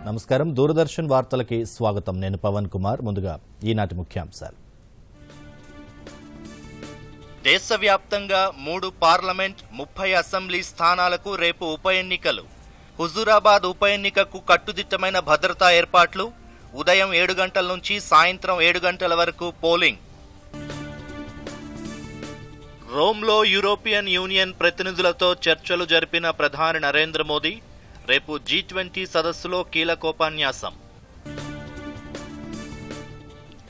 నమస్కారం దూరదర్శన్ వార్తలకి స్వాగతం. నేను పవన్ కుమార్. ముందుగా ఈనాటి ముఖ్యాంశాలు. దేశవ్యాప్తంగా 3 పార్లమెంట్ 30 అసెంబ్లీ స్థానాలకు రేపు ఉప ఎన్నికలు. హుజూరాబాద్ ఉప ఎన్నికకు కట్టుదిట్టమైన భద్రతా ఏర్పాట్లు. ఉదయం 7 గంటల నుంచి సాయంత్రం 7 గంటల వరకు పోలింగ్. రోమ్లో యూరోపియన్ యూనియన్ ప్రతినిధులతో చర్చలు జరిపిన ప్రధాని నరేంద్ర మోదీ. రేపు G20 సదస్సులో కీలకోపన్యాసం.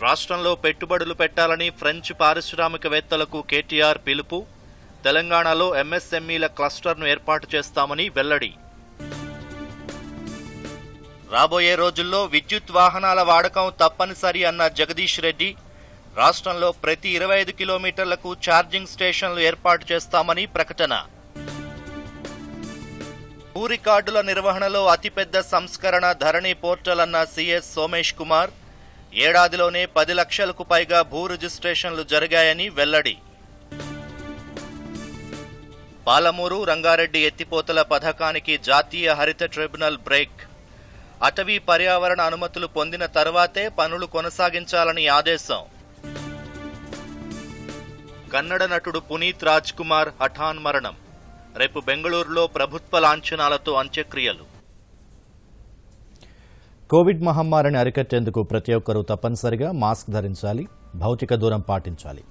రాష్ట్రంలో పెట్టుబడులు పెట్టాలని ఫ్రెంచ్ పారిశ్రామికవేత్తలకు కేటీఆర్ పిలుపు. తెలంగాణలో MSMEల క్లస్టర్ను ఏర్పాటు చేస్తామని వెల్లడి. రాబోయే రోజుల్లో విద్యుత్ వాహనాల వాడకం తప్పనిసరి అన్న జగదీష్ రెడ్డి. రాష్ట్రంలో ప్రతి 25 కిలోమీటర్లకు ఛార్జింగ్ స్టేషన్లు ఏర్పాటు చేస్తామని ప్రకటన. భూ రికార్డుల నిర్వహణలో అతిపెద్ద సంస్కరణ ధరణి పోర్టల్ అన్న సిఎస్ సోమేష్ కుమార్. ఏడాదిలోనే 10 లక్షలకు పైగా భూ రిజిస్ట్రేషన్లు జరిగాయని వెల్లడి. పాలమూరు రంగారెడ్డి ఎత్తిపోతల పథకానికి జాతీయ హరిత ట్రిబ్యునల్ బ్రేక్. అటవీ పర్యావరణ అనుమతులు పొందిన తర్వాతే పనులు కొనసాగించాలని ఆదేశం. కన్నడ నటుడు పునీత్ రాజ్ కుమార్ హఠాన్ మరణం. రేపు బెంగళూరులో ప్రభుత్వ లాంఛనాలతో అంత్యక్రియలు. కోవిడ్ మహమ్మారిని అరికట్టేందుకు ప్రతి ఒక్కరూ తప్పనిసరిగా మాస్క్ ధరించాలి, భౌతిక దూరం పాటించాలి,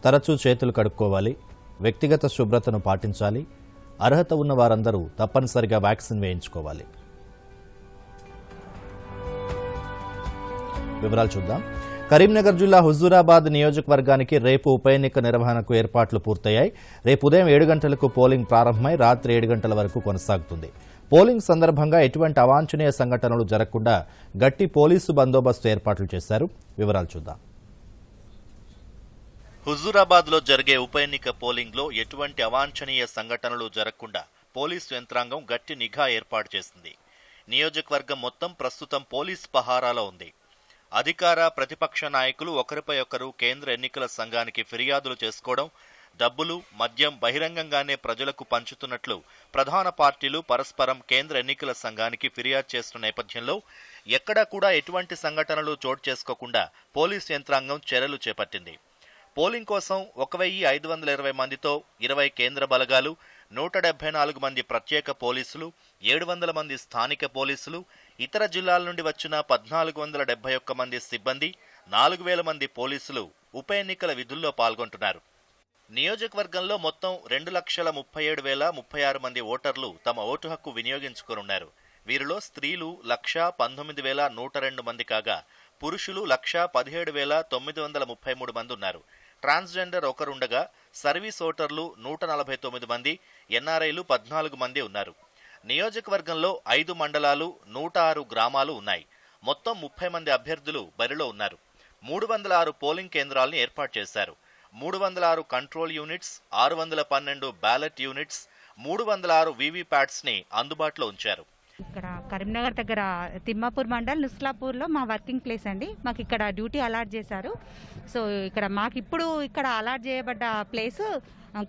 తరచూ చేతులు కడుక్కోవాలి, వ్యక్తిగత శుభ్రతను పాటించాలి. అర్హత ఉన్న వారందరూ తప్పనిసరిగా వ్యాక్సిన్ వేయించుకోవాలి. వివరాలు చూద్దాం. కరీంనగర్ జిల్లా హుజూరాబాద్ నియోజకవర్గానికి రేపు ఉప ఎన్నిక నిర్వహణకు ఏర్పాట్లు పూర్తయ్యాయి. రేపు ఉదయం 7 గంటలకు పోలింగ్ ప్రారంభమై రాత్రి 7 గంటల వరకు కొనసాగుతుంది. పోలింగ్ సందర్భంగా ఎటువంటి అవాంఛనీయ సంఘటనలు జరగకుండా గట్టి పోలీసు బందోబస్తు ఏర్పాట్లు చేశారు. వివరాలు చూద్దాం. హుజూరాబాద్ లో జరిగే ఉప ఎన్నిక పోలింగ్ లో ఎటువంటి అవాంఛనీయ సంఘటనలు జరగకుండా పోలీసు యంత్రాంగం గట్టి నిఘా ఏర్పాటు చేసింది. నియోజకవర్గం మొత్తం ప్రస్తుతం పోలీస్ పహారాలో ఉంది. అధికార ప్రతిపక్ష నాయకులు ఒకరిపై ఒకరు కేంద్ర ఎన్నికల సంఘానికి ఫిర్యాదులు చేసుకోవడం, డబ్బులు మద్యం బహిరంగంగానే ప్రజలకు పంచుతున్నట్లు ప్రధాన పార్టీలు పరస్పరం కేంద్ర ఎన్నికల సంఘానికి ఫిర్యాదు చేస్తున్న నేపథ్యంలో ఎక్కడా కూడా ఎటువంటి సంఘటనలు చోటు చేసుకోకుండా పోలీసు యంత్రాంగం చర్యలు చేపట్టింది. పోలింగ్ కోసం 1520 మందితో 20 కేంద్ర బలగాలు, 174 మంది ప్రత్యేక పోలీసులు, 700 మంది స్థానిక పోలీసులు, ఇతర జిల్లాల నుండి వచ్చిన 1471 మంది సిబ్బంది, 4000 మంది పోలీసులు ఉప ఎన్నికల విధుల్లో పాల్గొంటున్నారు. నియోజకవర్గంలో మొత్తం 2,37,036 మంది ఓటర్లు తమ ఓటు హక్కు వినియోగించుకోనున్నారు. వీరిలో స్త్రీలు 1,19,102 మంది కాగా పురుషులు 1,17,933 మంది ఉన్నారు. ట్రాన్స్జెండర్ ఒకరుండగా సర్వీస్ ఓటర్లు 149 మంది, ఎన్ఆర్ఐలు 14 మంది ఉన్నారు. నియోజకవర్గంలో 5 మండలాలు, 106 గ్రామాలు ఉన్నాయి. మొత్తం 30 మంది అభ్యర్థులు బరిలో ఉన్నారు. 306 పోలింగ్ కేంద్రాలను ఏర్పాటు చేశారు. 306 control units, 612 ballot units, 306 VVPATs ని అందుబాటులో ఉంచారు. ఇక్కడ కరీంనగర్ దగ్గర తిమ్మాపూర్ మండల్ నుస్లాపూర్లో మా వర్కింగ్ ప్లేస్ అండి. మాకు ఇక్కడ డ్యూటీ అలాట్ చేశారు. సో ఇక్కడ మాకు ఇప్పుడు ఇక్కడ అలాట్ చేయబడ్డ ప్లేస్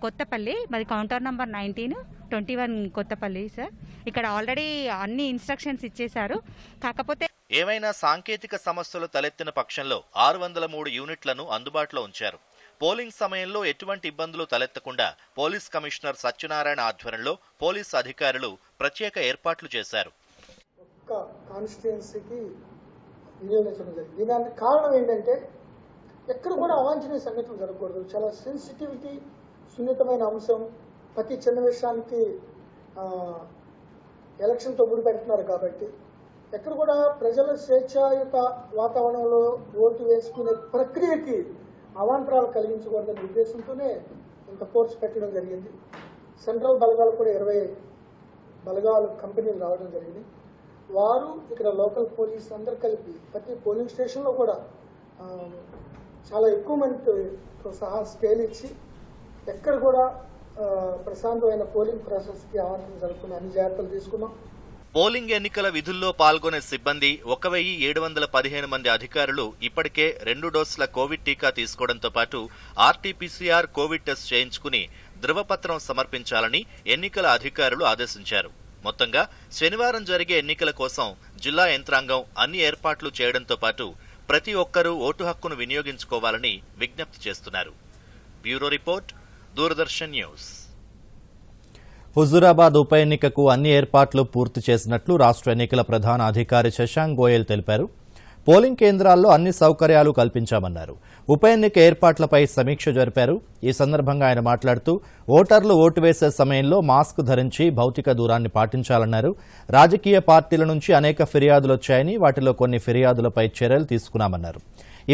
కొత్తపల్లి, మాది కౌంటర్ నంబర్ 1921 కొత్తపల్లి సార్. ఇక్కడ ఆల్రెడీ అన్ని ఇన్స్ట్రక్షన్స్ ఇచ్చేశారు. కాకపోతే ఏవైనా సాంకేతిక సమస్యలు తలెత్తిన పక్షంలో 603 యూనిట్లను అందుబాటులో ఉంచారు. పోలింగ్ సమయంలో ఎటువంటి ఇబ్బందులు తలెత్తకుండా పోలీస్ కమిషనర్ సత్యనారాయణ ఆధ్వర్యంలో పోలీస్ అధికారులు ప్రత్యేక ఏర్పాట్లు చేశారు. ఒక్క కాన్స్టిట్యుయెన్సీకి వినియోగించడం జరిగింది. దానికి కారణం ఏంటంటే ఎక్కడ కూడా అవాంఛనీయ సంఘటనలు జరగకూడదు. చాలా సెన్సిటివిటీ, సున్నితమైన అంశం. ప్రతి చిన్న విషయానికి ఎలక్షన్తో ముడిపెడుతున్నారు కాబట్టి ఎక్కడ కూడా ప్రజల స్వేచ్ఛాయుత వాతావరణంలో ఓటు వేసుకునే ప్రక్రియకి అవాంతరాలు కలిగించకూడదనే ఉద్దేశంతోనే ఇంత ఫోర్స్ పెట్టడం జరిగింది. సెంట్రల్ బలగాలు కూడా 20 బలగాలు కంపెనీలు రావడం జరిగింది. వారు ఇక్కడ లోకల్ పోలీస్ అందరు కలిపి ప్రతి పోలింగ్ స్టేషన్లో కూడా చాలా ఎక్కువ మందితో సహా స్కేల్ ఇచ్చి ఎక్కడ కూడా ప్రశాంతమైన పోలింగ్ ప్రాసెస్కి అవాంతరం జరగకుండా అన్ని జాగ్రత్తలు తీసుకున్నాం. పోలింగ్ ఎన్నికల విధుల్లో పాల్గొనే సిబ్బంది 1,715 మంది అధికారులు ఇప్పటికే 2 డోసుల కోవిడ్ టీకా తీసుకోవడంతో పాటు ఆర్టీపీసీఆర్ కోవిడ్ టెస్ట్ చేయించుకుని ధృవపత్రం సమర్పించాలని ఎన్నికల అధికారులు ఆదేశించారు. మొత్తంగా శనివారం జరిగే ఎన్నికల కోసం జిల్లా యంత్రాంగం అన్ని ఏర్పాట్లు చేయడంతో పాటు ప్రతి ఒక్కరూ ఓటు హక్కును వినియోగించుకోవాలని విజ్ఞప్తి చేస్తున్నారు. Bureau report, Doordarshan news. Huzurabad ఉప ఎన్నికకు అన్ని ఏర్పాట్లు పూర్తి చేసినట్లు రాష్ట్ర ఎన్నికల ప్రధాన అధికారి శశాంక్ గోయల్ తెలిపారు. పోలింగ్ కేంద్రాల్లో అన్ని సౌకర్యాలు కల్పించామన్నారు. ఉప ఎన్నిక ఏర్పాట్లపై సమీక్ష జరిపారు. ఈ సందర్భంగా ఆయన మాట్లాడుతూ ఓటర్లు ఓటు వేసే సమయంలో మాస్క్ ధరించి భౌతిక దూరాన్ని పాటించాలన్నారు. రాజకీయ పార్టీల నుంచి అనేక ఫిర్యాదులొచ్చాయని, వాటిలో కొన్ని ఫిర్యాదులపై చర్యలు తీసుకున్నామన్నారు.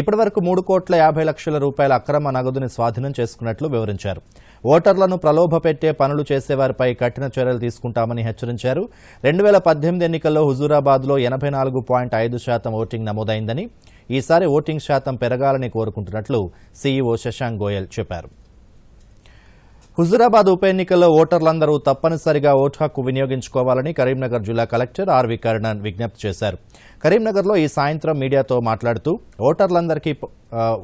ఇప్పటివరకు 3,50,00,000 రూపాయల అక్రమ నగదుని స్వాధీనం చేసుకున్నట్లు వివరించారు. ఓటర్లను ప్రలోభపెట్టే పనులు చేసేవారిపై కఠిన చర్యలు తీసుకుంటామని హెచ్చరించారు. 2018 ఎన్నికల్లో హుజూరాబాద్లో 84.5% ఓటింగ్ నమోదైందని, ఈసారి ఓటింగ్ శాతం పెరగాలని కోరుకుంటున్నట్లు సీఈఓ శశాంక్ గోయల్ చెప్పారు. హుజూరాబాద్ ఉప ఎన్నికల్లో ఓటర్లందరూ తప్పనిసరిగా ఓటు హక్కు వినియోగించుకోవాలని కరీంనగర్ జిల్లా కలెక్టర్ ఆర్వి కర్ణన్ విజ్ఞప్తి చేశారు. కరీంనగర్లో ఈ సాయంత్రం మీడియాతో మాట్లాడుతూ ఓటర్లందరికీ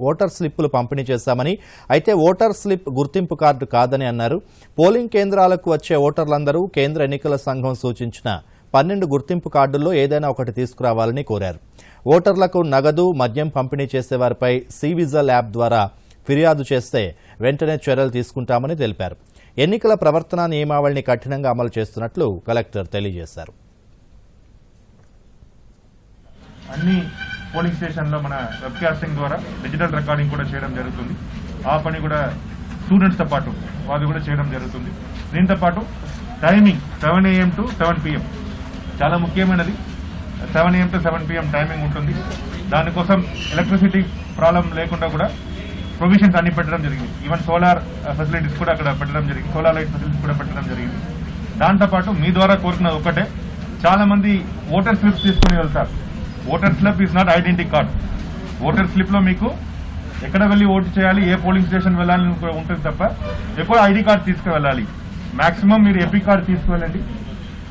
ఓటర్ స్లిప్పులు పంపిణీ చేశామని, అయితే ఓటర్ స్లిప్ గుర్తింపు కార్డు కాదని అన్నారు. పోలింగ్ కేంద్రాలకు వచ్చే ఓటర్లందరూ కేంద్ర ఎన్నికల సంఘం సూచించిన 12 గుర్తింపు కార్డుల్లో ఏదైనా ఒకటి తీసుకురావాలని కోరారు. ఓటర్లకు నగదు, మద్యం పంపిణీ చేసేవారిపై సివిజిల్ యాప్ ద్వారా ఫిర్యాదు చేస్తే వెంటనే చర్యలు తీసుకుంటామని తెలిపారు. ఎన్నికల ప్రవర్తన నియమావళిని కఠినంగా అమలు చేస్తున్నట్లు కలెక్టర్ తెలియజేశారు. అన్ని పోలింగ్ స్టేషన్లో మన వెబ్కాస్టింగ్ ద్వారా డిజిటల్ రికార్డింగ్ కూడా చేయడం జరుగుతుంది. ఆ పని కూడా స్టూడెంట్స్తో పాటు వాళ్ళు కూడా చేయడం జరుగుతుంది. దీంతో పాటు టైమింగ్ 7 AM to 7 PM చాలా ముఖ్యమైనది. 7 AM to 7 PM టైమింగ్ ఉంటుంది. దానికోసం ఎలక్ట్రిసిటీ ప్రాబ్లం లేకుండా కూడా ప్రొవిజన్స్ అన్ని పెట్టడం జరిగింది. ఈవెన్ సోలార్ ఫెసిలిటీస్ కూడా అక్కడ పెట్టడం జరిగింది. సోలార్ లైట్ ఫెసిలిటీస్ కూడా పెట్టడం జరిగింది. దాంతోపాటు మీ ద్వారా కోరుకున్నది ఒకటే, చాలా మంది ఓటర్ స్లిప్స్ తీసుకుని వెళ్తారు. Voter slip is not identity card. Voter slip లో మీకు ఎక్కడ వెళ్లి ఓటు చేయాలి, ఏ పోలింగ్ స్టేషన్ వెళ్ళాలని ఉంటుంది తప్ప ఎక్కువ ఐడి కార్డ్ తీసుకువెళ్ళాలి. మాక్సిమం మీరు ఎపిక్ కార్డ్ తీసుకువెళ్ళండి,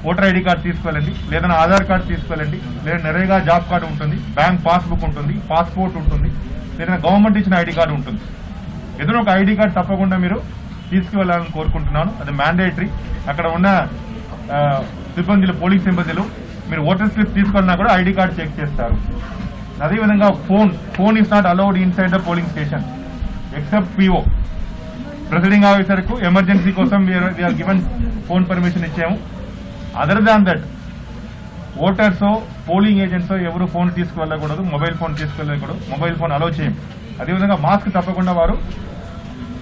ఓటర్ ఐడి కార్డ్ తీసుకువెళ్ళండి, లేదా ఆధార్ కార్డ్ తీసుకువెళ్ళండి, లేదా నరేగా జాబ్ కార్డు ఉంటుంది, బ్యాంక్ పాస్బుక్ ఉంటుంది, పాస్పోర్ట్ ఉంటుంది, లేదా గవర్నమెంట్ ఇచ్చిన ఐడి కార్డు ఉంటుంది. ఏదైనా ఒక ఐడి కార్డు తప్పకుండా మీరు తీసుకువెళ్లాలని కోరుకుంటున్నాను. అది మ్యాండేటరీ. అక్కడ ఉన్న సిబ్బందులు, పోలింగ్ సిబ్బందులు మీరు ఓటర్ స్లిప్ తీసుకున్నా కూడా ఐడి కార్డ్ చెక్ చేస్తారు. అదేవిధంగా phone is not allowed inside the polling station except PO. Presiding officer కు ఎమర్జెన్సీ కోసం వీఆర్ గివెన్ ఫోన్ పర్మిషన్ ఇచ్చాము. Other than that voters, polling agents ఎవరు ఫోన్ తీసుకువెళ్ళకూడదు, మొబైల్ ఫోన్ తీసుకువెళ్ళకూడదు, మొబైల్ ఫోన్ అలౌ చేయం. అదేవిధంగా మాస్క్ తప్పకుండా వారు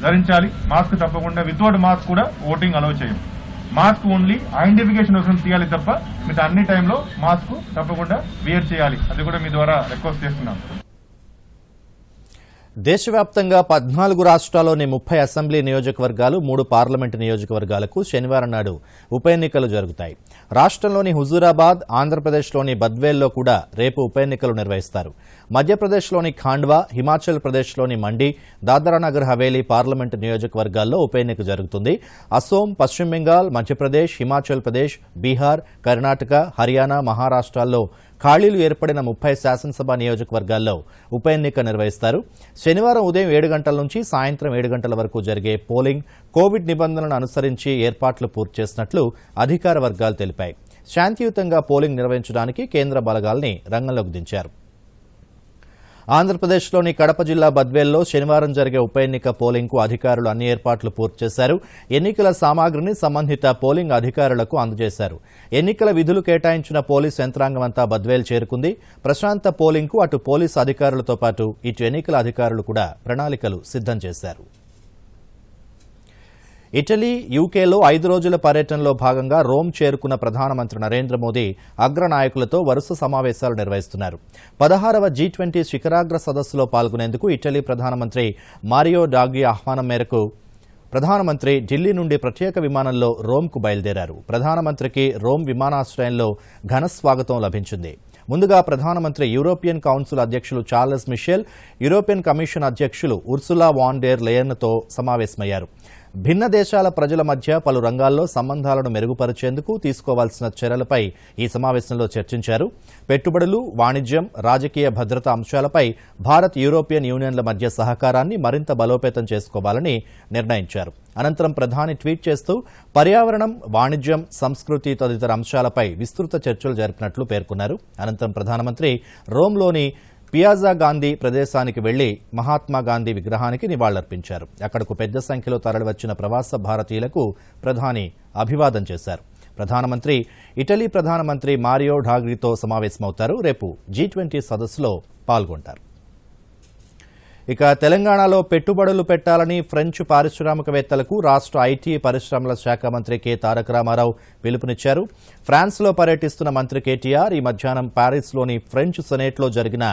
ధరించాలి. మాస్క్ తప్పకుండా, వితౌట్ మాస్క్ కూడా ఓటింగ్ అలౌ చేయం. మాస్క్ ఓన్లీ ఐడెంటిఫికేషన్ కోసం తీయాలి తప్ప మిగతా అన్ని టైంలో మాస్క్ తప్పకుండా వేర్ చేయాలి. అది కూడా మీ ద్వారా రిక్వెస్ట్ చేస్తున్నాను. దేశవ్యాప్తంగా 14 రాష్ట్రాల్లోని 30 అసెంబ్లీ నియోజకవర్గాలు, 3 పార్లమెంటు నియోజకవర్గాలకు శనివారం నాడు ఉప ఎన్నికలు జరుగుతాయి. రాష్ట్రంలోని హుజూరాబాద్, ఆంధ్రప్రదేశ్లోని బద్వేల్లో కూడా రేపు ఉప ఎన్నికలు నిర్వహిస్తారు. మధ్యప్రదేశ్లోని ఖాండ్వా, హిమాచల్ ప్రదేశ్లోని మండి, దాద్రానగర్ హవేలీ పార్లమెంటు నియోజకవర్గాల్లో ఉప ఎన్నిక జరుగుతుంది. అసోం, పశ్చిమ బెంగాల్, మధ్యప్రదేశ్, హిమాచల్ ప్రదేశ్, బీహార్, కర్ణాటక, హర్యానా, మహారాష్ట్రాల్లో ఖాళీలు ఏర్పడిన 30 శాసనసభ నియోజకవర్గాల్లో ఉప ఎన్నిక నిర్వహిస్తారు. శనివారం ఉదయం 7 గంటల నుంచి సాయంత్రం 7 గంటల వరకు జరిగే పోలింగ్ కోవిడ్ నిబంధనలను అనుసరించి ఏర్పాట్లు పూర్తి చేసినట్లు అధికార వర్గాలు తెలిపాయి. శాంతియుతంగా పోలింగ్ నిర్వహించడానికి కేంద్ర బలగాల్ని రంగంలోకి దించారు. ఆంధ్రప్రదేశ్లోని కడప జిల్లా బద్వేల్లో శనివారం జరిగే ఉప ఎన్నిక పోలింగ్కు అధికారులు అన్ని ఏర్పాట్లు పూర్తి చేశారు. ఎన్నికల సామాగ్రిని సంబంధిత పోలింగ్ అధికారులకు అందజేశారు. ఎన్నికల విధులు కేటాయించిన పోలీసు యంత్రాంగం అంతా బద్వేల్ చేరుకుంది. ప్రశాంత పోలింగ్కు అటు పోలీసు అధికారులతో పాటు ఇటు ఎన్నికల అధికారులు కూడా ప్రణాళికలు సిద్ధం చేశారు. ఇటలీ, యూకేలో 5 రోజుల పర్యటనలో భాగంగా రోమ్ చేరుకున్న ప్రధానమంత్రి నరేంద్ర మోదీ అగ్రనాయకులతో వరుస సమావేశాలు నిర్వహిస్తున్నారు. 16వ G20 శిఖరాగ్ర సదస్సులో పాల్గొనేందుకు ఇటలీ ప్రధానమంత్రి మారియో డ్రాఘీ ఆహ్వానం మేరకు ప్రధానమంత్రి ఢిల్లీ నుండి ప్రత్యేక విమానంలో రోమ్కు బయలుదేరారు. ప్రధానమంత్రికి రోమ్ విమానాశ్రయంలో ఘన స్వాగతం లభించింది. ముందుగా ప్రధానమంత్రి యూరోపియన్ కౌన్సిల్ అధ్యక్షులు చార్లెస్ మిషెల్, యూరోపియన్ కమిషన్ అధ్యక్షులు ఉర్సులా వాన్ డెర్ లేయన్తో సమావేశమయ్యారు. భిన్న దేశాల ప్రజల మధ్య పలు రంగాల్లో సంబంధాలను మెరుగుపరిచేందుకు తీసుకోవాల్సిన చర్యలపై ఈ సమావేశంలో చర్చించారు. పెట్టుబడులు, వాణిజ్యం, రాజకీయ భద్రతా అంశాలపై భారత్, యూరోపియన్ యూనియన్ల మధ్య సహకారాన్ని మరింత బలోపేతం చేసుకోవాలని నిర్ణయించారు. అనంతరం ప్రధాని ట్వీట్ చేస్తూ పర్యావరణం, వాణిజ్యం, సంస్కృతి తదితర అంశాలపై విస్తృత చర్చలు జరిపినట్లు పేర్కొన్నారు. అనంతరం ప్రధానమంత్రి రోమ్లోని పియాజా గాంధీ ప్రదేశానికి వెళ్లి మహాత్మా గాంధీ విగ్రహానికి నివాళులర్పించారు. అక్కడకు పెద్ద సంఖ్యలో తరలివచ్చిన ప్రవాస భారతీయులకు ప్రధాని అభివాదం చేశారు. ప్రధానమంత్రి ఇటలీ ప్రధానమంత్రి మారియో డ్రాఘీతో సమావేశమవుతారు. రేపు G20 సదస్సులో పాల్గొంటారు. ఇక తెలంగాణలో పెట్టుబడులు పెట్టాలని ఫ్రెంచ్ పారిశ్రామికవేత్తలకు రాష్ట్ర ఐటీ పరిశ్రమల శాఖ మంత్రి కె తారక రామారావు పిలుపునిచ్చారు. ఫ్రాన్స్లో పర్యటిస్తున్న మంత్రి కేటీఆర్ ఈ మధ్యాహ్నం ప్యారిస్లోని ఫ్రెంచ్ సెనేట్లో జరిగిన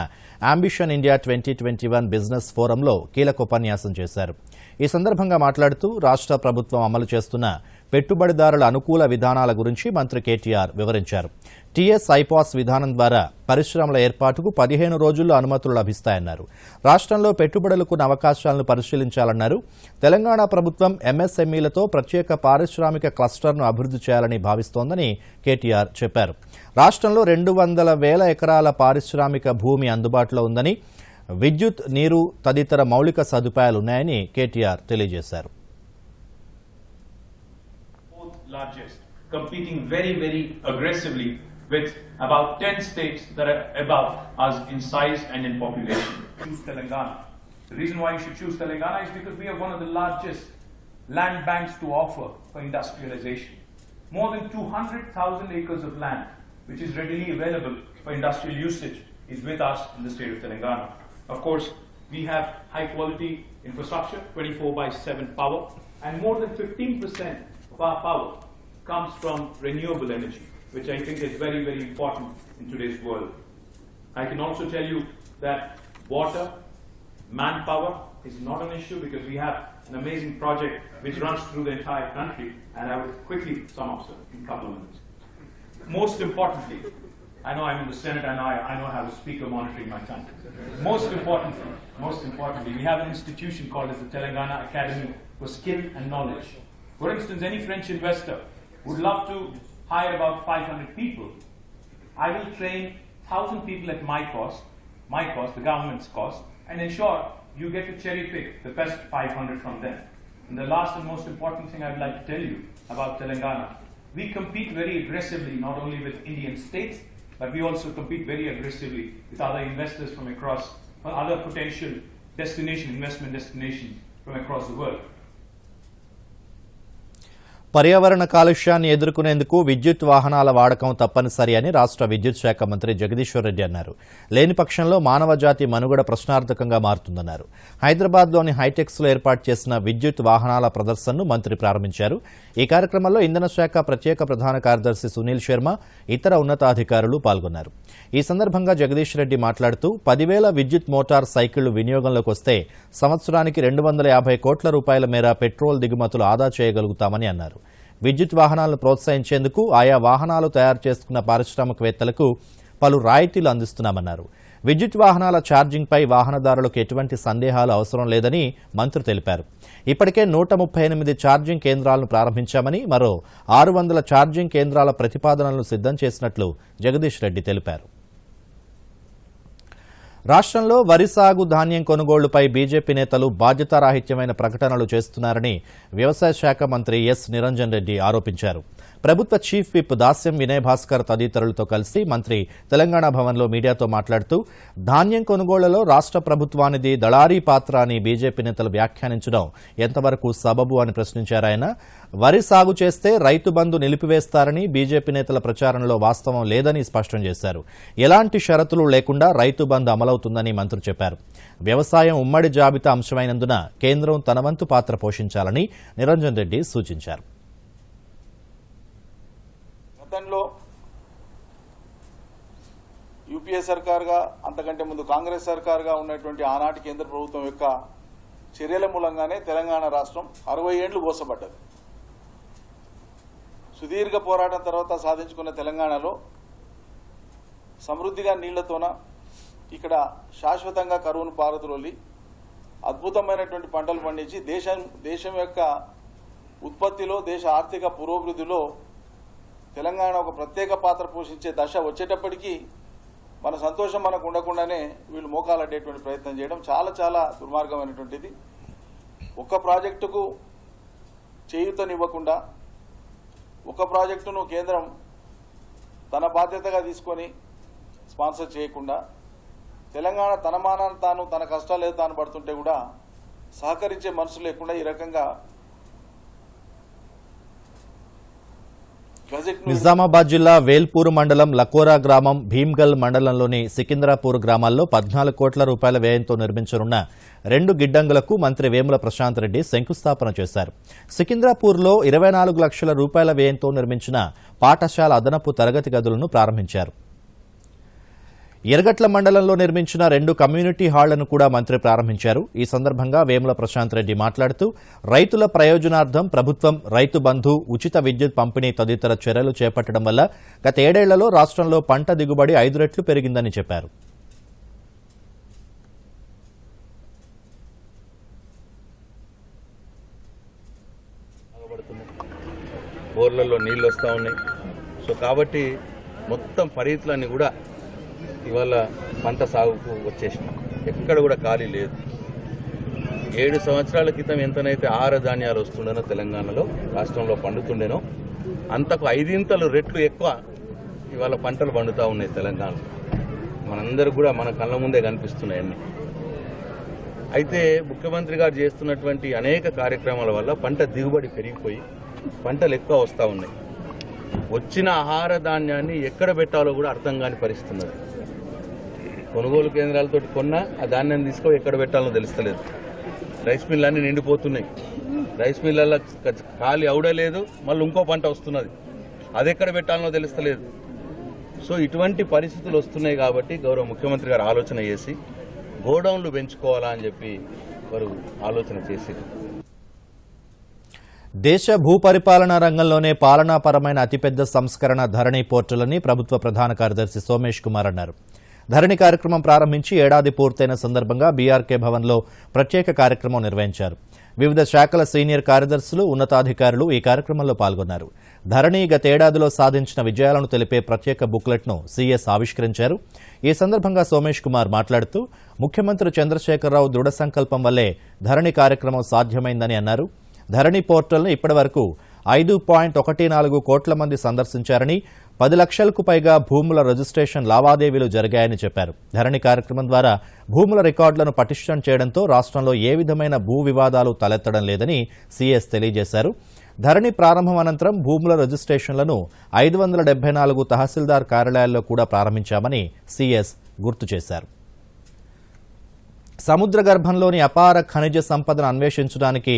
అంబిషన్ ఇండియా 2021 బిజినెస్ ఫోరంలో కీలక ఉపన్యాసం చేశారు. ఈ సందర్భంగా మాట్లాడుతూ రాష్ట్ర ప్రభుత్వం అమలు చేస్తున్న పెట్టుబడిదారుల అనుకూల విధానాల గురించి మంత్రి కేటీఆర్ వివరించారు. టీఎస్ ఐపాస్ విధానం ద్వారా పరిశ్రమల ఏర్పాటుకు 15 రోజుల్లో అనుమతులు లభిస్తాయన్నారు. రాష్ట్రంలో పెట్టుబడులకున్న అవకాశాలను పరిశీలించాలన్నారు. తెలంగాణ ప్రభుత్వం ఎంఎస్ఎంఈలతో ప్రత్యేక పారిశ్రామిక క్లస్టర్ను అభివృద్ధి చేయాలని భావిస్తోందని కేటీఆర్ చెప్పారు. రాష్ట్రంలో 200,000 ఎకరాల పారిశ్రామిక భూమి అందుబాటులో ఉందని, విద్యుత్, నీరు తదితర మౌలిక సదుపాయాలున్నాయని కేటీఆర్ తెలియజేశారు. Largest, competing very aggressively with about 10 states that are above us in size and in population. Choose Telangana. The reason why you should choose Telangana is because we have one of the largest land banks to offer for industrialization. More than 200,000 acres of land, which is readily available for industrial usage, is with us in the state of Telangana. Of course, we have high quality infrastructure, 24/7 power, and more than 15% of our power comes from renewable energy, which I think is very important in today's world. I can also tell you that water, manpower is not an issue because we have an amazing project which runs through the entire country, and I will quickly sum up in a couple of minutes. Most importantly, I know I'm in the Senate and I know I have a speaker monitoring my time. Most importantly, we have an institution called as the Telangana Academy for Skill and Knowledge. For instance, any French investor would love to hire about 500 people. I will train 1,000 people at my cost, the government's cost, and ensure you get to cherry pick the best 500 from them. And the last and most important thing I'd like to tell you about Telangana, we compete very aggressively not only with Indian states, but we also compete very aggressively with other investors from across, other potential investment destinations from across the world. పర్యావరణ కాలుష్యాన్ని ఎదుర్కొనేందుకు విద్యుత్ వాహనాల వాడకం తప్పనిసరి అని రాష్ట్ర విద్యుత్ శాఖ మంత్రి జగదీశ్వర్ రెడ్డి అన్నారు. లేని పక్షంలో మానవ జాతి మనుగడ ప్రశ్నార్థకంగా మారుతుందన్నారు. హైదరాబాద్లోని హైటెక్స్లో ఏర్పాటు చేసిన విద్యుత్ వాహనాల ప్రదర్శనను మంత్రి ప్రారంభించారు. ఈ కార్యక్రమంలో ఇంధన శాఖ ప్రత్యేక ప్రధాన కార్యదర్శి సునీల్ శర్మ, ఇతర ఉన్నతాధికారులు పాల్గొన్నారు. ఈ సందర్భంగా జగదీష్ రెడ్డి మాట్లాడుతూ 10,000 విద్యుత్ మోటార్ సైకిళ్లు వినియోగంలోకి వస్తే సంవత్సరానికి 250 కోట్ల రూపాయల మేర పెట్రోల్ దిగుమతులు ఆదా చేయగలుగుతామని అన్నారు. విద్యుత్ వాహనాలను ప్రోత్సహించేందుకు ఆయా వాహనాలు తయారు చేసుకున్న పారిశ్రామికవేత్తలకు పలు రాయితీలు అందిస్తున్నామన్నారు. విద్యుత్ వాహనాల ఛార్జింగ్పై వాహనదారులకు ఎటువంటి సందేహాలు అవసరం లేదని మంత్రి తెలిపారు. ఇప్పటికే 138 ఛార్జింగ్ కేంద్రాలను ప్రారంభించామని, మరో 600 ఛార్జింగ్ కేంద్రాల ప్రతిపాదనలను సిద్ధం చేసినట్లు జగదీష్ రెడ్డి తెలిపారు. రాష్ట్రంలో వరి సాగు, ధాన్యం కొనుగోళ్లపై బీజేపీ నేతలు బాధ్యతారాహిత్యమైన ప్రకటనలు చేస్తున్నారని వ్యవసాయ శాఖ మంత్రి ఎస్ నిరంజన్ రెడ్డి ఆరోపించారు. ప్రభుత్వ చీఫ్ విప్ దాస్యం వినయ్ భాస్కర్ తదితరులతో కలిసి మంత్రి తెలంగాణ భవన్లో మీడియాతో మాట్లాడుతూ ధాన్యం కొనుగోళ్లలో రాష్ట్ర ప్రభుత్వానిది దళారీ పాత్ర అని బీజేపీ నేతలు వ్యాఖ్యానించడం ఎంతవరకు సబబు అని ప్రశ్నించారు ఆయన. వరి సాగు చేస్తే రైతు బంధు నిలిపివేస్తారని బీజేపీ నేతల ప్రచారంలో వాస్తవం లేదని స్పష్టం చేశారు. ఎలాంటి షరతులు లేకుండా రైతు బంధు అమలవుతుందని మంత్రి చెప్పారు. వ్యవసాయం ఉమ్మడి జాబితా అంశమైనందున కేంద్రం తన వంతు పాత్ర పోషించాలని నిరంజన్ రెడ్డి సూచించారు. గతంలో యూపీఏ సర్కార్గా, అంతకంటే ముందు కాంగ్రెస్ సర్కార్గా ఉన్నటువంటి ఆనాటి కేంద్ర ప్రభుత్వం యొక్క చర్యల మూలంగానే తెలంగాణ రాష్ట్రం 60 ఏళ్లు మోసపడ్డది. సుదీర్ఘ పోరాటం తర్వాత సాధించుకున్న తెలంగాణలో సమృద్ధిగా నీళ్లతోన ఇక్కడ శాశ్వతంగా కరువును పారద్రోలి అద్భుతమైనటువంటి పంటలు పండించి దేశం యొక్క ఉత్పత్తిలో, దేశ ఆర్థిక పురోభివృద్ధిలో తెలంగాణ ఒక ప్రత్యేక పాత్ర పోషించే దశ వచ్చేటప్పటికీ మన సంతోషం మనకు ఉండకుండానే వీళ్ళు మోకాలడ్డేటువంటి ప్రయత్నం చేయడం చాలా చాలా దుర్మార్గమైనటువంటిది. ఒక్క ప్రాజెక్టుకు చేయూతనివ్వకుండా, ఒక ప్రాజెక్టును కేంద్రం తన బాధ్యతగా తీసుకొని స్పాన్సర్ చేయకుండా, తెలంగాణ తన మానాన్ని తాను, తన కష్టాలు ఏదో తాను పడుతుంటే కూడా సహకరించే మనసు లేకుండా ఈ రకంగా నిజామాబాద్ జిల్లా వేల్పూర్ మండలం లకోరా గ్రామం, భీమ్గల్ మండలంలోని సికింద్రాపూర్ గ్రామాల్లో 14 కోట్ల రూపాయల వ్యయంతో నిర్మించనున్న 2 గిడ్డంగులకు మంత్రి వేముల ప్రశాంత్ రెడ్డి శంకుస్థాపన చేశారు. సికింద్రాపూర్లో 24 లక్షల రూపాయల వ్యయంతో నిర్మించిన పాఠశాల అదనపు తరగతి గదులను ప్రారంభించారు. ఎర్గట్ల మండలంలో నిర్మించిన 2 కమ్యూనిటీ హాళ్లను కూడా మంత్రి ప్రారంభించారు. ఈ సందర్భంగా వేముల ప్రశాంత్ రెడ్డి మాట్లాడుతూ రైతుల ప్రయోజనార్థం ప్రభుత్వం రైతు బంధు, ఉచిత విద్యుత్ పంపిణీ తదితర చర్యలు చేపట్టడం వల్ల గత 7 ఏళ్లలో రాష్ట్రంలో పంట దిగుబడి 5 రెట్లు పెరిగిందని చెప్పారు. బోర్లలో నీళ్ళు వస్తూ ఉన్నాయి. సో కాబట్టి మొత్తం పరిస్థితులన్నీ కూడా ఇవాళ పంట సాగుకు వచ్చేసినాం. ఎక్కడ కూడా ఖాళీ లేదు. 7 సంవత్సరాల క్రితం ఎంతనైతే ఆహార ధాన్యాలు వస్తుండేనో తెలంగాణలో, రాష్ట్రంలో పండుతుండేనో అంతకు 5 రెట్లు ఎక్కువ ఇవాళ పంటలు పండుతూ ఉన్నాయి తెలంగాణలో. మనందరూ కూడా మన కళ్ళ ముందే కనిపిస్తున్నాయి అన్ని. అయితే ముఖ్యమంత్రి గారు చేస్తున్నటువంటి అనేక కార్యక్రమాల వల్ల పంట దిగుబడి పెరిగిపోయి పంటలు ఎక్కువ వస్తూ ఉన్నాయి. వచ్చిన ఆహార ధాన్యాన్ని ఎక్కడ పెట్టాలో కూడా అర్థం కాని పరిస్థితి ఉన్నది. కొనుగోలు కేంద్రాలతో కొన్నా ఆ ధాన్యాన్ని తీసుకొని ఎక్కడ పెట్టాలో తెలుస్తలేదు. రైస్ మిల్లన్నీ నిండిపోతున్నాయి. రైస్ మిల్లల్లో ఖాళీ అవడలేదు, మళ్ళీ ఇంకో పంట వస్తున్నది, అది ఎక్కడ పెట్టాలనో తెలుస్తలేదు. సో ఇటువంటి పరిస్థితులు వస్తున్నాయి కాబట్టి గౌరవ ముఖ్యమంత్రి గారు ఆలోచన చేసి గోడౌన్లు పెంచుకోవాలా అని చెప్పి వారు ఆలోచన చేసి దేశ భూపరిపాలనా రంగంలోనే పాలనాపరమైన అతిపెద్ద సంస్కరణ ధరణి పోర్టల్ అని ప్రభుత్వ ప్రధాన కార్యదర్శి సోమేష్ కుమార్ అన్నారు. ధరణి కార్యక్రమం ప్రారంభించి ఏడాది పూర్తయిన సందర్భంగా బీఆర్కే భవన్లో ప్రత్యేక కార్యక్రమం నిర్వహించారు. వివిధ శాఖల సీనియర్ కార్యదర్శులు, ఉన్నతాధికారులు ఈ కార్యక్రమంలో పాల్గొన్నారు. ధరణి గతేడాదిలో సాధించిన విజయాలను తెలిపే ప్రత్యేక బుక్లెట్ను సీఎస్ ఆవిష్కరించారు. ఈ సందర్భంగా సోమేష్ కుమార్ మాట్లాడుతూ ముఖ్యమంత్రి చంద్రశేఖరరావు దృఢ సంకల్పం వల్లే ధరణి కార్యక్రమం సాధ్యమైందని అన్నారు. ధరణి పోర్టల్ను ఇప్పటివరకు 5.14 కోట్ల మంది సందర్శించారని, 10 లక్షలకు పైగా భూముల రిజిస్ట్రేషన్ లావాదేవీలు జరిగాయని చెప్పారు. ధరణి కార్యక్రమం ద్వారా భూముల రికార్డులను పటిష్టం చేయడంతో రాష్ట్రంలో ఏ విధమైన భూ వివాదాలు తలెత్తడం లేదని సీఎస్ తెలియజేశారు. ధరణి ప్రారంభం అనంతరం భూముల రిజిస్ట్రేషన్లను 574 తహసీల్దార్ కార్యాలయాల్లో కూడా ప్రారంభించామని సీఎస్ గుర్తు చేశారు. సముద్ర గర్భంలోని అపార ఖనిజ సంపదను అన్వేషించడానికి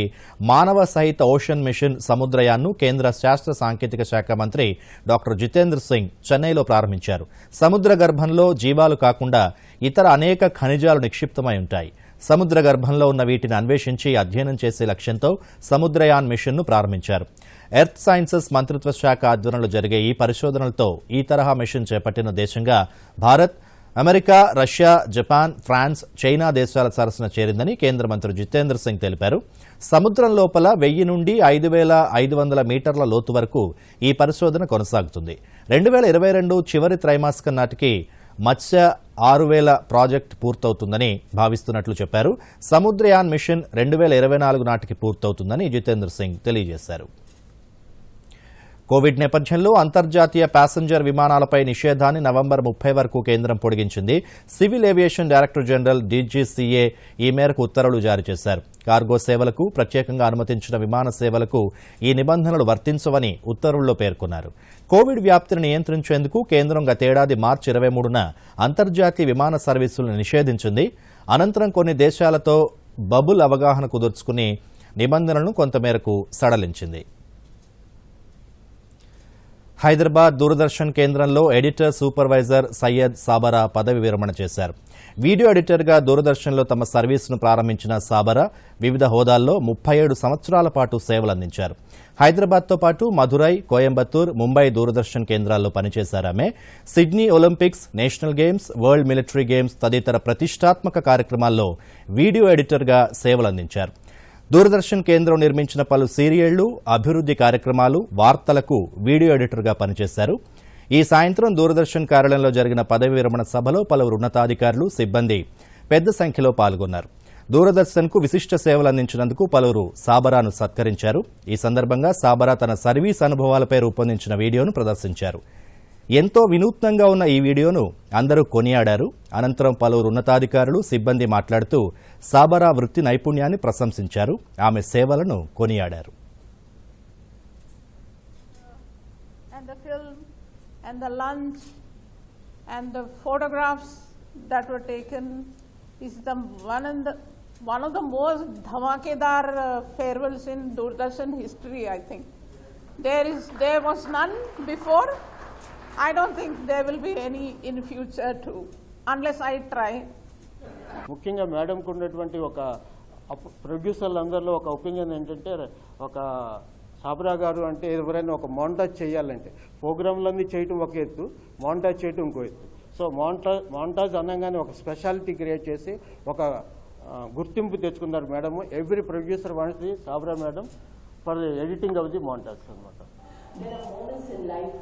మానవ సహిత ఓషన్ మిషన్ సముద్రయాన్ను కేంద్ర శాస్త్ర సాంకేతిక శాఖ మంత్రి డాక్టర్ జితేంద్ర సింగ్ చెన్నైలో ప్రారంభించారు. సముద్ర గర్భంలో జీవాలు కాకుండా ఇతర అనేక ఖనిజాలు నిక్షిప్తమై ఉంటాయి. సముద్ర గర్భంలో ఉన్న వీటిని అన్వేషించి అధ్యయనం చేసే లక్ష్యంతో సముద్రయాన్ మిషన్ను ప్రారంభించారు. ఎర్త్ సైన్సెస్ మంత్రిత్వ శాఖ ఆధ్వర్యంలో జరిగే ఈ పరిశోధనలతో ఈ తరహా మిషన్ చేపట్టిన దేశంగా Bharat, America, Russia, Japan, France, China దేశాల సరసన చేరిందని కేంద్ర మంత్రి జితేంద్ర సింగ్ తెలిపారు. సముద్రం లోపల 1000 నుండి 5500 మీటర్ల లోతు వరకు ఈ పరిశోధన కొనసాగుతుంది. 2022 చివరి త్రైమాసికం నాటికి మత్స్య 6000 ప్రాజెక్టు పూర్తవుతుందని భావిస్తున్నట్లు చెప్పారు. సముద్రయాన్ మిషన్ 2024 నాటికి పూర్తవుతుందని జితేంద్ర సింగ్ తెలియజేశారు. కోవిడ్ నేపథ్యంలో అంతర్జాతీయ ప్యాసింజర్ విమానాలపై నిషేధాన్ని నవంబర్ 30 వరకు కేంద్రం పొడిగించింది. Civil aviation director general DGCA ఈ మేరకు ఉత్తర్వులు జారీ చేశారు. కార్గో సేవలకు, ప్రత్యేకంగా అనుమతించిన విమాన సేవలకు ఈ నిబంధనలు వర్తించవని ఉత్తర్వుల్లో పేర్కొన్నారు. కోవిడ్ వ్యాప్తిని నియంత్రించేందుకు కేంద్రం గతేడాది మార్చి 23న అంతర్జాతీయ విమాన సర్వీసులను నిషేధించింది. అనంతరం కొన్ని దేశాలతో బబుల్ అవగాహన కుదుర్చుకుని నిబంధనలను కొంతమేరకు సడలించింది. హైదరాబాద్ దూరదర్శన్ కేంద్రంలో ఎడిటర్ సూపర్వైజర్ సయ్యద్ సాబరా పదవి విరమణ చేశారు. వీడియో ఎడిటర్గా దూరదర్శన్లో తమ సర్వీసును ప్రారంభించిన సాబరా వివిధ హోదాల్లో 37 సంవత్సరాల పాటు సేవలందించారు. హైదరాబాద్తో పాటు మధురై, కోయంబత్తూర్, ముంబై దూరదర్శన్ కేంద్రాల్లో పనిచేశారు. ఆమె Sydney Olympics, national games, world military games తదితర ప్రతిష్టాత్మక కార్యక్రమాల్లో వీడియో ఎడిటర్గా సేవలందించారు. దూరదర్శన్ కేంద్రం నిర్మించిన పలు సీరియళ్లు, అభివృద్ధి కార్యక్రమాలు, వార్తలకు వీడియో ఎడిటర్గా పనిచేశారు. ఈ సాయంత్రం దూరదర్శన్ కార్యాలయంలో జరిగిన పదవీ విరమణ సభలో పలువురు ఉన్నతాధికారులు, సిబ్బంది పెద్ద సంఖ్యలో పాల్గొన్నారు. దూరదర్శన్కు విశిష్ట సేవలు అందించినందుకు పలువురు సాబరాను సత్కరించారు. ఈ సందర్భంగా సాబరా తన సర్వీస్ అనుభవాలపై రూపొందించిన వీడియోను ప్రదర్శించారు. ఎంతో వినూత్నంగా ఉన్న ఈ వీడియోను అందరూ కొనియాడారు. అనంతరం పలువురు ఉన్నతాధికారులు, సిబ్బంది మాట్లాడుతూ సాబరా వృత్తి నైపుణ్యాన్ని ప్రశంసించారు. ఆమె సేవలను కొనియాడారు. And the lunch and the photographs that were taken is one of the most dhamakedar farewells in Doordarshan history, I think. There was none before. I don't think there will be any in future too, unless I try. ముఖ్యంగా మేడంకు ఉన్నటువంటి ఒక ప్రొడ్యూసర్లు అందరిలో ఒక opinion ఏంటంటే, ఒక సాబ్రా గారు అంటే ఎవరైనా ఒక మోంటాజ్ చేయాలంటే ప్రోగ్రాంలన్నీ చేయటం ఒక ఎత్తు, మోంటాజ్ చేయటం ఇంకో ఎత్తు. సో మోంటాజ్ అనగానే ఒక స్పెషాలిటీ క్రియేట్ చేసి ఒక గుర్తింపు తెచ్చుకున్నారు madam. Every producer wants Sabra madam for editing of the montage అనమాట. There are moments in life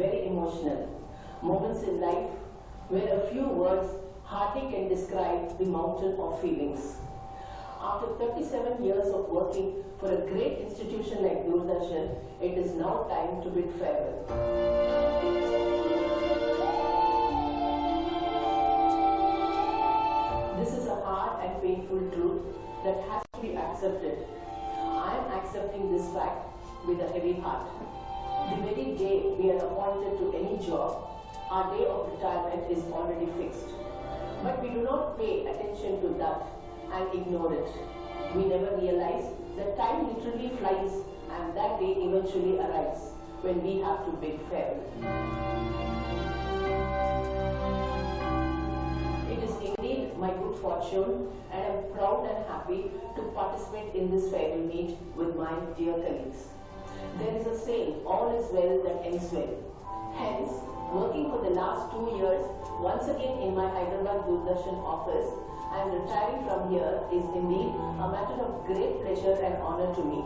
very emotional, moments in life where a few words hardly can describe the mountain of feelings. After 37 years of working for a great institution like Doordarshan, it is now time to bid farewell. This is a hard and painful truth that has to be accepted. I am accepting this fact with a heavy heart. The very day we are appointed to any job, our day of retirement is already fixed. But we do not pay attention to that and ignore it. We never realize that time literally flies and that day eventually arrives when we have to bid farewell. It is indeed my good fortune and I am proud and happy to participate in this farewell meet with my dear colleagues. There is a saying, all is well that ends well. Hence, working for the last 2 years, once again in my Hyderabad Doordarshan office, and retiring from here is indeed a matter of great pleasure and honor to me.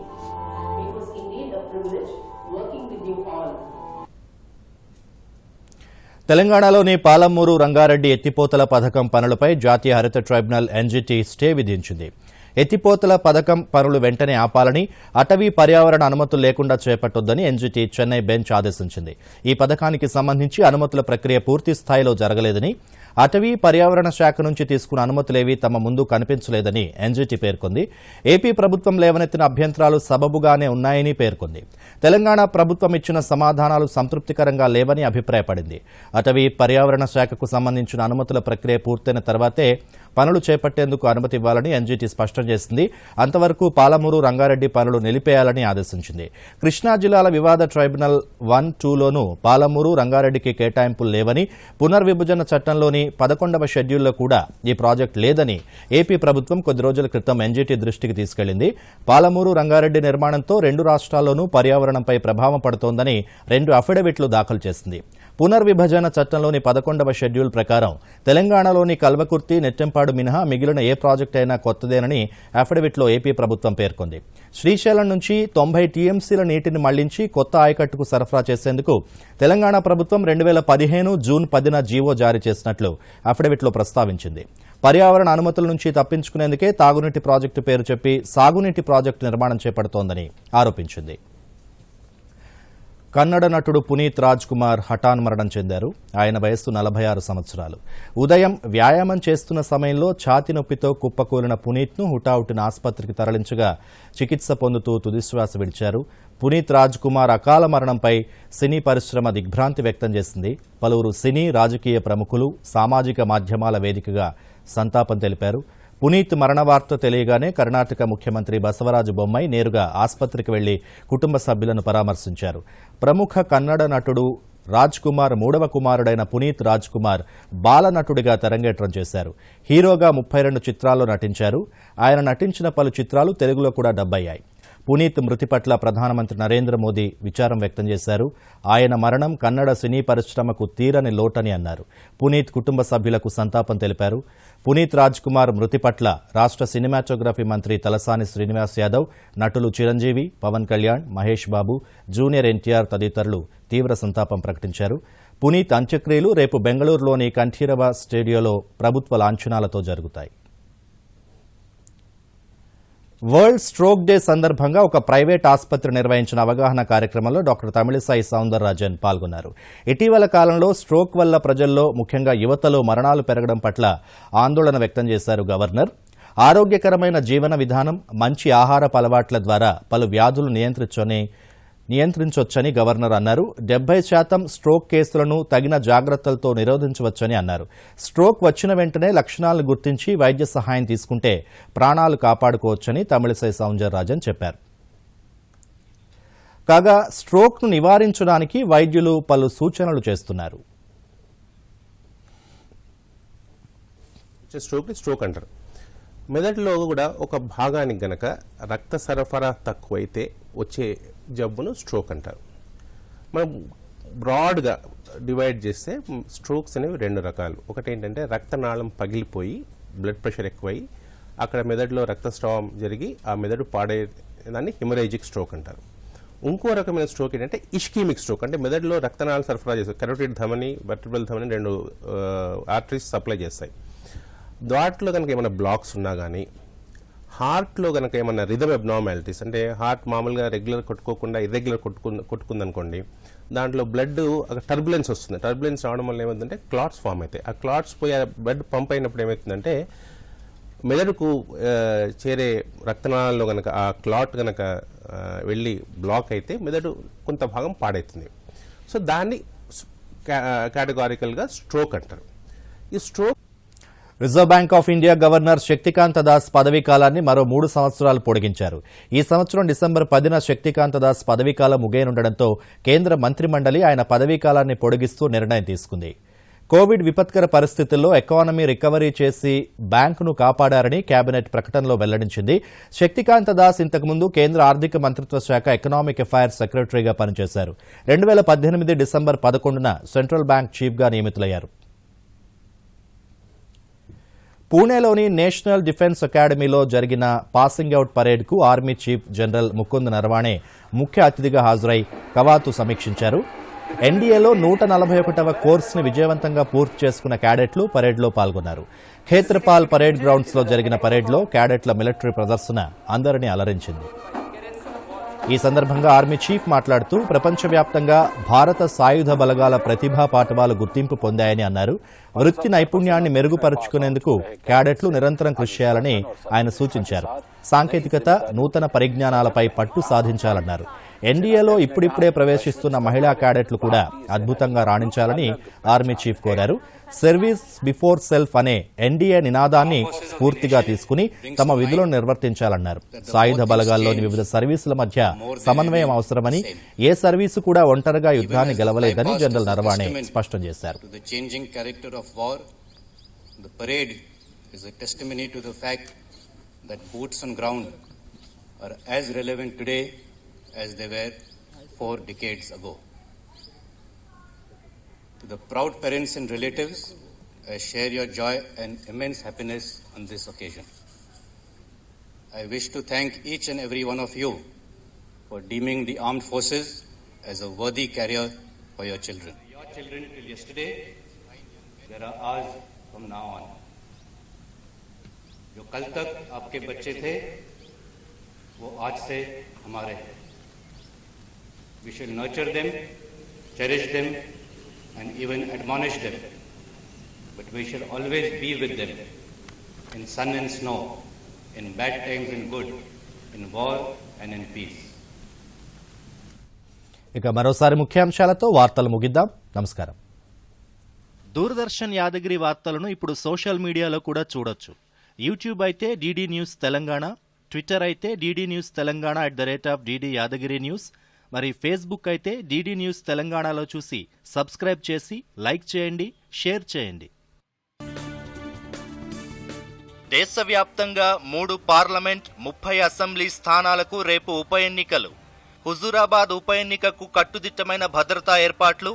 It was indeed a privilege working with you all. తెలంగాణలోని పాలమూరు రంగారెడ్డి ఎత్తిపోతల పథకం పనులపై జాతీయ హరిత tribunal NGT stay విధించింది. ఎత్తిపోతల పథకం పనులు వెంటనే ఆపాలని, అటవీ పర్యావరణ అనుమతులు లేకుండా చేపట్టొద్దని ఎన్జీటీ చెన్నై బెంచ్ ఆదేశించింది. ఈ పథకానికి సంబంధించి అనుమతుల ప్రక్రియ పూర్తి స్థాయిలో జరగలేదని, అటవీ పర్యావరణ శాఖ నుంచి తీసుకున్న అనుమతులేవీ తమ ముందు కనిపించలేదని ఎన్జీటీ పేర్కొంది. ఏపీ ప్రభుత్వం లేవనెత్తిన అభ్యంతరాలు సబబుగానే ఉన్నాయని పేర్కొంది. తెలంగాణ ప్రభుత్వం ఇచ్చిన సమాధానాలు సంతృప్తికరంగా లేవని అభిప్రాయపడింది. అటవీ పర్యావరణ శాఖకు సంబంధించిన అనుమతుల ప్రక్రియ పూర్తయిన తర్వాతే పనులు చేపట్టేందుకు అనుమతి ఇవ్వాలని ఎన్జీటీ స్పష్టం చేసింది. అంతవరకు పాలమూరు రంగారెడ్డి పనులు నిలిపేయాలని ఆదేశించింది. కృష్ణా జిల్లాల వివాద ట్రైబ్యునల్ 1-2లోనూ పాలమూరు రంగారెడ్డికి కేటాయింపులు లేవని, పునర్విభజన చట్టంలోని 11వ షెడ్యూల్లో కూడా ఈ ప్రాజెక్టు లేదని ఏపీ ప్రభుత్వం కొద్ది రోజుల క్రితం ఎన్జీటీ దృష్టికి తీసుకెళ్లింది. పాలమూరు రంగారెడ్డి నిర్మాణంతో 2 రాష్ట్రాల్లోనూ పర్యావరణంపై ప్రభావం పడుతోందని 2 అఫిడవిట్లు దాఖలు చేసింది. పునర్విభజన చట్టంలోని 11వ షెడ్యూల్ ప్రకారం తెలంగాణలోని కల్వకుర్తి, నెట్టెంపాడు మినహా మిగిలిన ఏ ప్రాజెక్టు అయినా కొత్తదేనని అఫిడవిట్లో ఏపీ ప్రభుత్వం పేర్కొంది. శ్రీశైలం నుంచి 90 టీఎంసీల నీటిని మళ్లించి కొత్త ఆయకట్టుకు సరఫరా చేసేందుకు తెలంగాణ ప్రభుత్వం 2015 జూన్ 10న జీవో జారీ చేసినట్లు అఫిడవిట్లో ప్రస్తావించింది. పర్యావరణ అనుమతుల నుంచి తప్పించుకునేందుకే తాగునీటి ప్రాజెక్టు పేరు చెప్పి సాగునీటి ప్రాజెక్టు నిర్మాణం చేపడుతోందని ఆరోపించింది. కన్నడ నటుడు పునీత్ రాజ్ కుమార్ హఠాన్మరణం చెందారు. ఆయన వయస్సు 46 సంవత్సరాలు. ఉదయం వ్యాయామం చేస్తున్న సమయంలో ఛాతీ నొప్పితో కుప్పకూలిన పునీత్ను హుటాహుటిన ఆసుపత్రికి తరలించగా చికిత్స పొందుతూ తుదిశ్వాస విడిచారు. పునీత్ రాజ్ కుమార్ అకాల మరణంపై సినీ పరిశ్రమ దిగ్భ్రాంతి వ్యక్తం చేసింది. పలువురు సినీ, రాజకీయ ప్రముఖులు సామాజిక మాధ్యమాల వేదికగా సంతాపం తెలిపారు. పునీత్ మరణ వార్త తెలియగానే కర్ణాటక ముఖ్యమంత్రి బసవరాజు బొమ్మాయి నేరుగా ఆసుపత్రికి వెళ్లి కుటుంబ సభ్యులను పరామర్శించారు. ప్రముఖ కన్నడ నటుడు రాజ్ కుమార్ 3వ కుమారుడైన పునీత్ రాజ్ కుమార్ బాలనటుడిగా తెరంగేట్రం చేశారు. హీరోగా 32 చిత్రాల్లో నటించారు. ఆయన నటించిన పలు చిత్రాలు తెలుగులో కూడా డబ్ అయ్యాయి. పునీత్ మృతి పట్ల ప్రధానమంత్రి నరేంద్ర మోదీ విచారం వ్యక్తం చేశారు. ఆయన మరణం కన్నడ సినీ పరిశ్రమకు తీరని లోటని అన్నారు. పునీత్ కుటుంబ సభ్యులకు సంతాపం తెలిపారు. పునీత్ రాజ్ కుమార్ మృతి పట్ల రాష్ట్ర సినిమాటోగ్రఫీ మంత్రి తలసాని శ్రీనివాస్ యాదవ్, నటులు చిరంజీవి, పవన్ కళ్యాణ్, మహేష్ బాబు, జూనియర్ ఎన్టీఆర్ తదితరులు తీవ్ర సంతాపం ప్రకటించారు. పునీత్ అంత్యక్రియలు రేపు బెంగళూరులోని కంఠీరవ స్టేడియోలో ప్రభుత్వ లాంఛనాలతో జరుగుతాయి. వరల్డ్ స్ట్రోక్ డే సందర్భంగా ఒక ప్రైవేట్ ఆసుపత్రి నిర్వహించిన అవగాహన కార్యక్రమంలో డాక్టర్ తమిళిసై సౌందరరాజన్ పాల్గొన్నారు. ఇటీవల కాలంలో స్ట్రోక్ వల్ల ప్రజల్లో ముఖ్యంగా యువతలో మరణాలు పెరగడం పట్ల ఆందోళన వ్యక్తం చేశారు గవర్నర్. ఆరోగ్యకరమైన జీవన విధానం, మంచి ఆహారపు అలవాట్ల ద్వారా పలు వ్యాధులు నియంత్రించొచ్చని గవర్నర్ అన్నారు. 70% స్ట్రోక్ కేసులను తగిన జాగ్రత్తలతో నిరోధించవచ్చని అన్నారు. స్ట్రోక్ వచ్చిన వెంటనే లక్షణాలను గుర్తించి వైద్య సహాయం తీసుకుంటే ప్రాణాలు కాపాడుకోవచ్చని తమిళిసై సౌందరరాజన్ చెప్పారు. కాగా స్ట్రోక్ను నివారించడానికి వైద్యులు పలు సూచనలు చేస్తున్నారు. స్ట్రోక్ అంటారు. మెదడులో కూడా ఒక భాగానికి గనక రక్త సరఫరా తక్కువైతే వచ్చే జబ్బును స్ట్రోక్ అంటారు. మనం బ్రాడ్గా డివైడ్ చేస్తే స్ట్రోక్స్ అనేవి 2 రకాలు. ఒకటి ఏంటంటే రక్తనాళం పగిలిపోయి బ్లడ్ ప్రెషర్ ఎక్కువై అక్కడ మెదడులో రక్తస్రావం జరిగి ఆ మెదడు పాడేదాన్ని హిమరేజిక్ స్ట్రోక్ అంటారు. ఇంకో రకమైన స్ట్రోక్ ఏంటంటే ఇష్కీమిక్ స్ట్రోక్, అంటే మెదడులో రక్తనాళాలు సరఫరా చేస్తాయి. కరోటిడ్ ధమని, వెర్టిబ్రల్ ధమని 2 ఆర్టరీస్ సప్లై చేస్తాయి. దాంట్లో కనుక ఏమైనా బ్లాక్స్ ఉన్నా కానీ, హార్ట్లో కనుక ఏమైనా రిథమ్ అబ్నార్మాలిటీస్, అంటే హార్ట్ మామూలుగా రెగ్యులర్ కొట్టుకోకుండా ఇర్రెగ్యులర్ కొట్టుకుందనుకోండి, దాంట్లో బ్లడ్ టర్బులెన్స్ వస్తుంది. టర్బులెన్స్ రావడం వల్ల ఏమవుతుందంటే క్లాట్స్ ఫామ్ అవుతాయి. ఆ క్లాట్స్ పోయి ఆ బ్లడ్ పంప్ అయినప్పుడు ఏమవుతుందంటే మెదడుకు చేరే రక్తనాళాల్లో కనుక ఆ క్లాట్ కనుక వెళ్ళి బ్లాక్ అయితే మెదడు కొంత భాగం పాడవుతుంది. సో దాన్ని కేటగారికల్గా స్ట్రోక్ అంటారు. ఈ stroke reserve bank of India governor Shaktikanta Das పదవీ కాలాన్ని మరో 3 సంవత్సరాలు పొడిగించారు. ఈ సంవత్సరం డిసెంబర్ 10న శక్తికాంత దాస్ పదవీకాలం ముగియనుండటంతో కేంద్ర మంత్రిమండలి ఆయన పదవీకాలాన్ని పొడిగిస్తూ నిర్ణయం తీసుకుంది. కోవిడ్ విపత్కర పరిస్థితుల్లో ఎకానమీ రికవరీ చేసి బ్యాంకును కాపాడారని కేబినెట్ ప్రకటనలో వెల్లడించింది. శక్తికాంత దాస్ ఇంతకుముందు కేంద్ర ఆర్థిక మంత్రిత్వ శాఖ ఎకనామిక్ అఫైర్స్ సెక్రటరీగా పనిచేశారు. 2018 డిసెంబర్ 11న సెంట్రల్ బ్యాంక్ చీఫ్గా నియమితులయ్యారు. పూణేలోని నేషనల్ డిఫెన్స్ అకాడమీలో జరిగిన పాసింగ్ అవుట్ పరేడ్కు army chief general Mukund Naravane ముఖ్య అతిథిగా హాజరై కవాతు సమీక్షించారు. ఎన్డీఏలో 141వ కోర్సును విజయవంతంగా పూర్తి చేసుకున్న క్యాడెట్లు పరేడ్లో పాల్గొన్నారు. ఖేత్రపాల్ పరేడ్ గ్రౌండ్స్లో జరిగిన పరేడ్లో క్యాడెట్ల మిలిటరీ ప్రదర్శన అందరినీ అలరించింది. ఈ సందర్భంగా ఆర్మీ చీఫ్ మాట్లాడుతూ ప్రపంచవ్యాప్తంగా భారత సాయుధ బలగాల ప్రతిభా పాఠవాలు గుర్తింపు పొందాయని అన్నారు. వృత్తి నైపుణ్యాన్ని మెరుగుపరుచుకునేందుకు క్యాడెట్లు నిరంతరం కృషి చేయాలని ఆయన సూచించారు. సాంకేతికత, నూతన పరిజ్ఞానాలపై పట్టు సాధించాలన్నారు. ఎన్డీఏలో ఇప్పుడిప్పుడే ప్రవేశిస్తున్న మహిళా క్యాడెట్లు కూడా అద్భుతంగా రాణించాలని ఆర్మీ చీఫ్ కోరారు. సర్వీస్ బిఫోర్ సెల్ఫ్ అనే ఎన్డీఏ నినాదాన్ని స్ఫూర్తిగా తీసుకుని తమ విధులను నిర్వర్తించాలన్నారు. సాయుధ బలగాల్లోని వివిధ సర్వీసుల మధ్య సమన్వయం అవసరమని, ఏ సర్వీసు కూడా ఒంటరిగా యుద్ధాన్ని గెలవలేదని జనరల్ నరవాణే స్పష్టం చేశారు. as they were 4 decades ago. To the proud parents and relatives, I share your joy and immense happiness on this occasion. I wish to thank each and every one of you for deeming the armed forces as a worthy carrier for your children. Your children till yesterday, there are ours from now on. जो कल तक आपके बच्चे थे, वो आज से हमारे हैं. We shall nurture them, cherish them, and even admonish them. But we shall always be with them, in sun and snow, in bad times and good, in war and in peace. ఇక మరోసారి ముఖ్యాంశాలతో వార్తలు ముగిద్దాం. నమస్కారం. దూరదర్శన్ యాదగిరి వార్తలను ఇప్పుడు social మీడియాలో కూడా చూడొచ్చు. యూట్యూబ్ అయితే డీడీ న్యూస్ తెలంగాణ, ట్విట్టర్ అయితే DD news Telangana @DD Yadagiri news, మరి ఫేస్బుక్ అయితే డీడీ న్యూస్ తెలంగాణలో చూసి సబ్స్క్రైబ్ చేసి లైక్ చేయండి, షేర్ చేయండి. దేశవ్యాప్తంగా 3 పార్లమెంట్ 30 అసెంబ్లీ స్థానాలకు రేపు ఉప ఎన్నికలు. హుజూరాబాద్ ఉప ఎన్నికకు కట్టుదిట్టమైన భద్రతా ఏర్పాట్లు.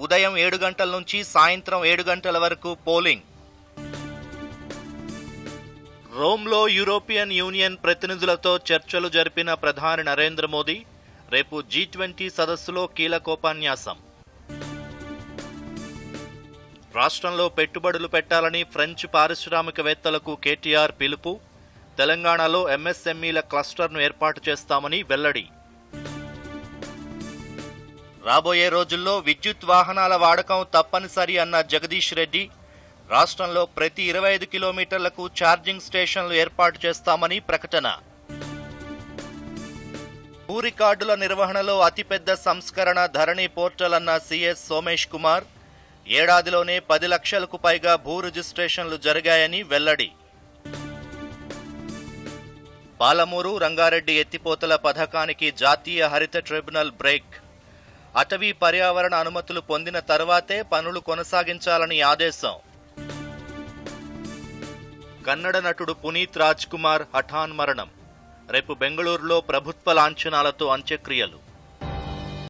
ఉదయం 7 గంటల నుంచి సాయంత్రం 7 గంటల వరకు పోలింగ్. రోమ్లో యూరోపియన్ యూనియన్ ప్రతినిధులతో చర్చలు జరిపిన ప్రధాని నరేంద్ర మోదీ. రేపు G20 సదస్సులో కీలకోపన్యాసం. రాష్ట్రంలో పెట్టుబడులు పెట్టాలని ఫ్రెంచ్ పారిశ్రామికవేత్తలకు కేటీఆర్ పిలుపు. తెలంగాణలో MSMEల క్లస్టర్ను ఏర్పాటు చేస్తామని వెల్లడి. రాబోయే రోజుల్లో విద్యుత్ వాహనాల వాడకం తప్పనిసరి అన్న జగదీష్ రెడ్డి. రాష్ట్రంలో ప్రతి 25 కిలోమీటర్లకు ఛార్జింగ్ స్టేషన్లు ఏర్పాటు చేస్తామని ప్రకటన. భూ రికార్డుల నిర్వహణలో అతిపెద్ద సంస్కరణ ధరణి పోర్టల్ అన్న CS సోమేష్ కుమార్. ఏడాదిలోనే 10 లక్షలకు పైగా భూ రిజిస్ట్రేషన్లు జరిగాయని వెల్లడి. పాలమూరు రంగారెడ్డి ఎత్తిపోతల పథకానికి జాతీయ హరిత ట్రిబ్యునల్ బ్రేక్. అటవీ పర్యావరణ అనుమతులు పొందిన తర్వాతే పనులు కొనసాగించాలని ఆదేశం. కన్నడ నటుడు పునీత్ రాజ్ కుమార్ హఠాన్ మరణం. రేపు బెంగళూరులో ప్రభుత్వ లాంఛనాలతో అంత్యక్రియలు.